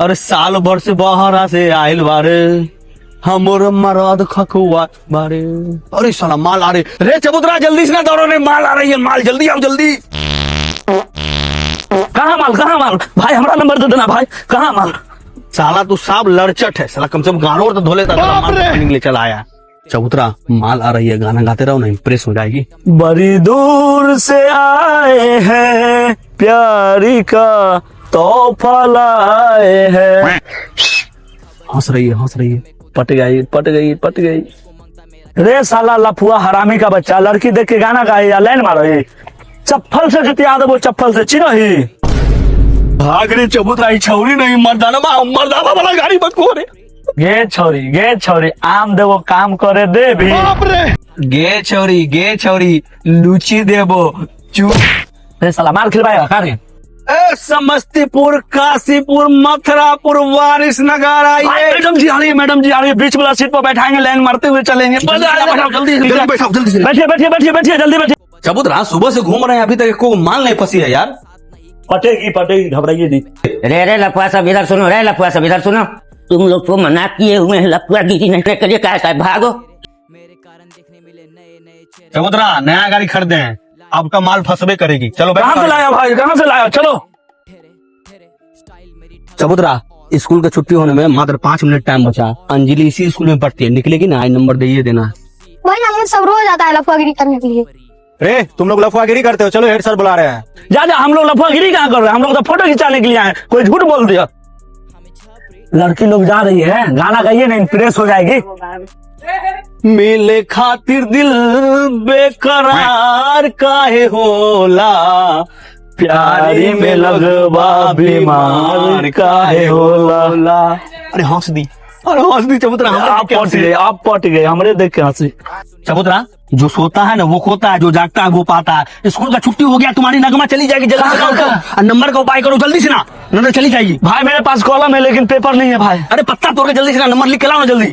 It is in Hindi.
अरे साल भर से बाहर से आयल बारे हमर मराद खकुआ बारे। अरे साला माल आ रहे रे चबूतरा, जल्दी से ना दौड़ो रे, माल आ रही है, माल जल्दी आओ जल्दी। कहाँ माल भाई, हमारा नंबर दे देना भाई, कहाँ माल। साला तू साफ लड़चट है साला, कम से कम गानों तो धोले निकले चला आया। चबूतरा माल आ रही है, गाना गाते रहो ना, इम्प्रेस हो जाएगी। बड़ी दूर से आए हैं प्यारी का तोहफा लाए हैं। हंस रही है, पट गई। रे साला लफुआ हरामी का बच्चा, लड़की देख के गाना गाए या लाइन मारो ये। चप्पल से जितिया दो, चप्पल से चिन्ह ही भाग रे चबूतरा, छौरी नहीं मर्दाना वाला गाड़ी बको रे। गे छोरी आम देवो काम करे दे भी। गे छौरी लूची देबो चू। रे साला मार खिलवाएगा का रे? समस्तीपुर, काशीपुर, मथुरापुर, वारिसनगर आइए। मैडम जी आ रही है, बीच वाला सीट पर बैठाएंगे, लाइन मारते हुए चलेंगे। जल्दी बैठिए जल्दी। चबूतरा सुबह से घूम रहे हैं, अभी तक को माल नहीं फंसी है यार। पटेगी, घबराइए नहीं। रे लफुआ सब इधर सुनो, तुम लोग को मना किए हुए हैं लफुआ गिरी नहीं के लिए, क्या भागो। चबूतरा नया गाड़ी खरीदे हैं, आपका माल फंसबे करेगी। चलो कहाँ से लाया भाई, कहाँ से लाया? चलो चबूतरा, स्कूल की छुट्टी होने में मात्र 5 मिनट टाइम बचा। अंजलि इसी स्कूल में पढ़ती है, निकलेगी ना, आई नंबर दे देना। वही हम सब रोज आता है लफुआगिरी करने के लिए। रे तुम लोग लफुआगिरी करते हो, चलो हेड सर बुला रहे हैं। जा हम लोग लफुआगिरी कहाँ कर रहे हैं, हम लोग तो फोटो खिंचाने के लिए आए, कोई झूठ बोल दिया। लड़की लोग जा रही है, गाना गाइए ना, इम्प्रेस हो जाएगी। मिले खातिर दिल बेकरार काहे होला, प्यारी में लगवा बीमार काहे होला। अरे हंस दी चबूतरा, आप पट गए हमरे देख के हंसी। चबूतरा, जो सोता है ना वो खोता है, जो जागता है वो पाता है। स्कूल का छुट्टी हो गया, तुम्हारी नगमा चली जाएगी, जल्दी नंबर का उपाय करो जल्दी से ना, नंबर चली जाएगी। भाई मेरे पास कॉलम है लेकिन पेपर नहीं है भाई। अरे पत्ता तोड़ के जल्दी से ना नंबर लिख के लाओ ना जल्दी।